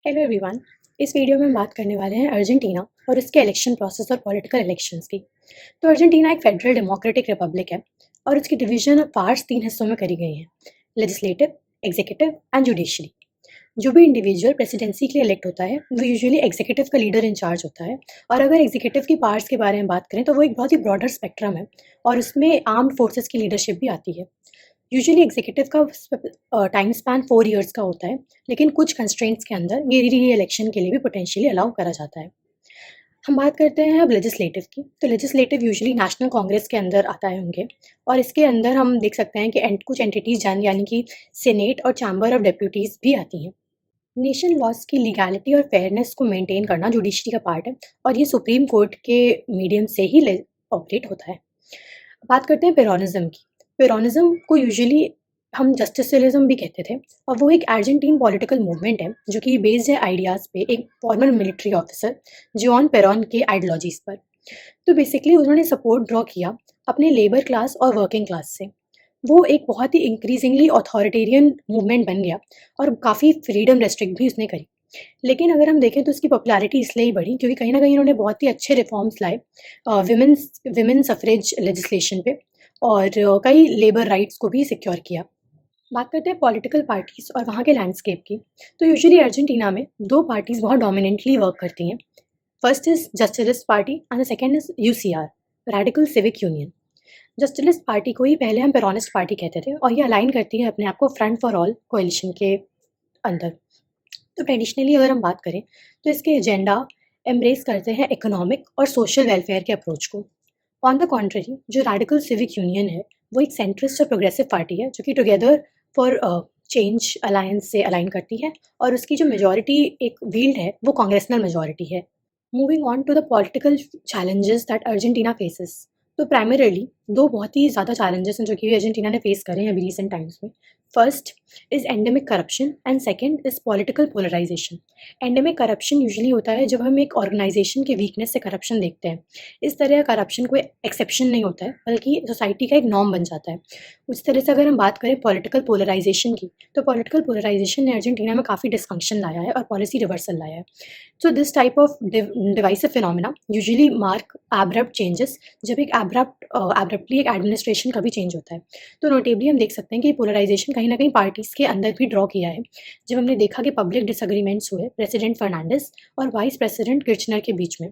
Hello everyone. इस video में हम बात करने वाले हैं अर्जेंटीना और इसके इलेक्शन प्रोसेस और पॉलिटिकल इलेक्शंस की। तो अर्जेंटीना एक फेडरल डेमोक्रेटिक रिपब्लिक है और उसकी डिवीजन ऑफ पावर्स 3 हिस्सों में करी गई हैं: लेजिस्लेटिव, एग्जीक्यूटिव एंड जुडिशरी। जो भी इंडिविजुअल प्रेसिडेंसी के लिए इलेक्ट होता है वो यूजुअली एग्जीक्यूटिव का लीडर इंचार्ज होता है। और अगर एग्जीक्यूटिव की पावर्स के बारे में बात करें तो वो एक बहुत ही ब्रॉडर स्पेक्ट्रम है और उसमें आर्म्ड फोर्सेस की लीडरशिप भी आती है। यूजुअली एग्जीक्यूटिव का टाइम स्पैन 4 इयर्स का होता है, लेकिन कुछ कंस्ट्रेंट्स के अंदर ये री इलेक्शन के लिए भी पोटेंशियली अलाउ करा जाता है। हम बात करते हैं अब लेजिस्लेटिव की। तो लेजिस्लेटिव यूजुअली नेशनल कांग्रेस के अंदर आता है उनके, और इसके अंदर हम देख सकते हैं कि कुछ एंटिटीज़ यानी कि सेनेट और चैम्बर ऑफ डेप्यूटीज़ भी आती हैं। नेशन लॉज की लीगैलिटी और फेयरनेस को मेंटेन करना जुडिशरी का पार्ट है, और ये सुप्रीम कोर्ट के मीडियम से ही ऑपरेट होता है। बात करते हैं पेरोनिज्म की। पेरोनिज्म को यूजुअली हम जस्टिसिज्म भी कहते थे, और वो एक अर्जेंटीन पॉलिटिकल मूवमेंट है जो कि बेस्ड है आइडियाज़ पे एक farmer military officer John Perón के आइडियोलॉजीज़ पर। तो बेसिकली उन्होंने सपोर्ट ड्रॉ किया अपने लेबर क्लास और वर्किंग क्लास से। वो एक बहुत ही इंक्रीजिंगली अथॉरिटेरियन मूवमेंट बन गया और काफ़ी फ्रीडम रेस्ट्रिक्ट भी उसने करी। लेकिन अगर हम देखें तो उसकी पॉपुलैरिटी इसलिए ही बढ़ी क्योंकि कहीं न कहीं उन्होंने बहुत ही अच्छे रिफॉर्म्स लाए विमेन सफ़्रेज लेजिस्लेशन पे, और कई लेबर राइट्स को भी सिक्योर किया। बात करते हैं पॉलिटिकल पार्टीज़ और वहाँ के लैंडस्केप की। तो यूजुअली अर्जेंटीना में 2 पार्टीज़ बहुत डोमिनेंटली वर्क करती हैं। First is justice party and the second is UCR, radical civic union. Justice party को ही पहले हम पेरोनिस्ट पार्टी कहते थे, और ये अलाइन करती है अपने आप को फ्रंट फॉर ऑल कोalition के अंदर। तो ट्रेडिशनली अगर हम बात करें तो इसके एजेंडा एम्ब्रेस करते हैं इकोनॉमिक और सोशल वेलफेयर के अप्रोच को। ऑन द कॉन्ट्ररी जो रेडिकल सिविक यूनियन है वो एक सेंट्रिस्ट और प्रोग्रेसिव पार्टी है जो कि टुगेदर फॉर चेंज अलायंस से अलाइन करती है, और उसकी जो मेजॉरिटी एक व्हील्ड है वो कांग्रेसनल मेजॉरिटी है। Moving on to the political challenges that Argentina faces. तो प्राइमरली 2 बहुत ही ज़्यादा चैलेंजेस हैं जो कि अर्जेंटीना ने फेस करे हैं अभी रिसेंट टाइम्स में। First is endemic corruption and second is political polarisation. Endemic corruption usually होता है जब हम एक ऑर्गेनाइजेशन के वीकनेस से करप्शन देखते हैं। इस तरह का करप्शन कोई एक्सेप्शन नहीं होता है, बल्कि सोसाइटी का एक नॉर्म बन जाता है। उस तरह से अगर हम बात करें पॉलिटिकल पोलराइजेशन की, तो पॉलिटिकल पोलराइजेशन ने अर्जेंटीना में काफ़ी डिस्फंक्शन लाया है और पॉलिसी रिवर्सल लाया है। So this type of divisive phenomena usually mark abrupt changes, जब एक abruptly एक एडमिनिस्ट्रेशन का भी चेंज होता है। तो नोटेबली हम देख सकते हैं कि पोलराइजेशन कहीं ना कहीं पार्टीज़ के अंदर भी ड्रॉ किया है, जब हमने देखा कि पब्लिक डिसएग्रीमेंट्स हुए प्रेसिडेंट फर्नांडिस और वाइस प्रेसिडेंट किर्चनर के बीच में।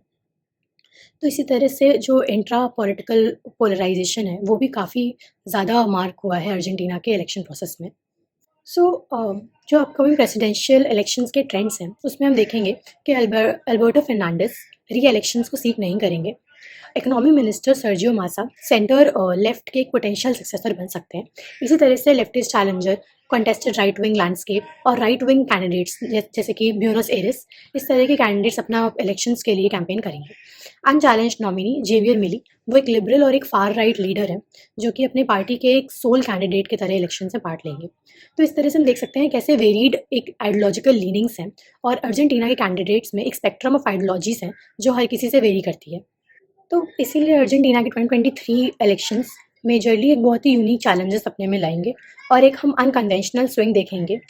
तो इसी तरह से जो इंट्रा पॉलिटिकल पोलराइजेशन है वो भी काफ़ी ज़्यादा मार्क हुआ है अर्जेंटीना के इलेक्शन प्रोसेस में। सो जो अपकमिंग प्रेसिडेंशियल इलेक्शंस के ट्रेंड्स हैं उसमें हम देखेंगे कि अल्बर्टो फर्नांडिस री इलेक्शंस को सीक नहीं करेंगे। इकोनॉमी मिनिस्टर सर्जियो मासा सेंटर लेफ्ट के एक पोटेंशियल सक्सेसर बन सकते हैं। इसी तरह से leftist challenger contested right wing landscape और राइट विंग कैंडिडेट्स जैसे कि ब्यूनस एरिस, इस तरह के कैंडिडेट्स अपना इलेक्शंस के लिए कैंपेन करेंगे। अनचैलेंज नॉमिनी जेवियर मिली, वो एक लिबरल और एक फार राइट लीडर है जो कि अपने पार्टी के एक सोल कैंडिडेट की तरह इलेक्शन से पार्ट लेंगे। तो इस तरह से हम देख सकते हैं कैसे वेरीड एक आइडियोलॉजिकल लीनिंग्स हैं, और अर्जेंटीना के कैंडिडेट्स में एक स्पेक्ट्रम ऑफ आइडियोलॉजीज हैं जो हर किसी से वेरी करती है। तो इसीलिए अर्जेंटीना के 2023 इलेक्शंस मेजरली एक बहुत ही यूनिक चैलेंजेस अपने में लाएंगे, और एक हम अनकन्वेंशनल स्विंग देखेंगे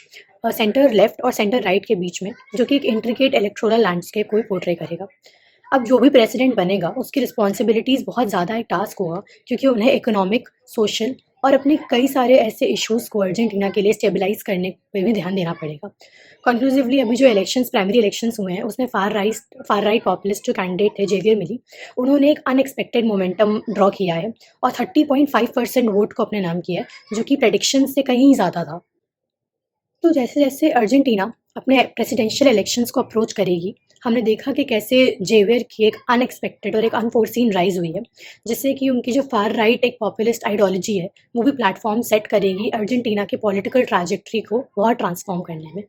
सेंटर लेफ्ट और सेंटर राइट के बीच में, जो कि एक इंट्रिकेट इलेक्टोरल लैंडस्केप को भी पोर्ट्रे करेगा। अब जो भी प्रेसिडेंट बनेगा उसकी रिस्पॉन्सिबिलिटीज़ बहुत ज़्यादा एक टास्क होगा, क्योंकि उन्हें इकोनॉमिक, सोशल और अपने कई सारे ऐसे इश्यूज़ को अर्जेंटीना के लिए स्टेबलाइज़ करने पे भी ध्यान देना पड़ेगा। कंक्लूसिवली अभी जो प्राइमरी इलेक्शंस हुए हैं उसमें फार राइट पॉपुलिस्ट जो कैंडिडेट थे जेवियर मिली, उन्होंने एक अनएक्सपेक्टेड मोमेंटम ड्रॉ किया है और 30.5% वोट को अपने नाम किया है, जो कि प्रेडिक्शन से कहीं ज़्यादा था। तो जैसे-जैसे अर्जेंटीना अपने प्रेसिडेंशियल इलेक्शंस को अप्रोच करेगी, हमने देखा कि कैसे जेवियर की एक अनएक्सपेक्टेड और एक अनफोर्सीन राइज़ हुई है, जिससे कि उनकी जो फार राइट एक पॉपुलिस्ट आइडियोलॉजी है, वो भी प्लेटफ़ॉर्म सेट करेगी अर्जेंटीना के पॉलिटिकल ट्रैजेक्टरी को बहुत ट्रांसफ़ॉर्म करने में।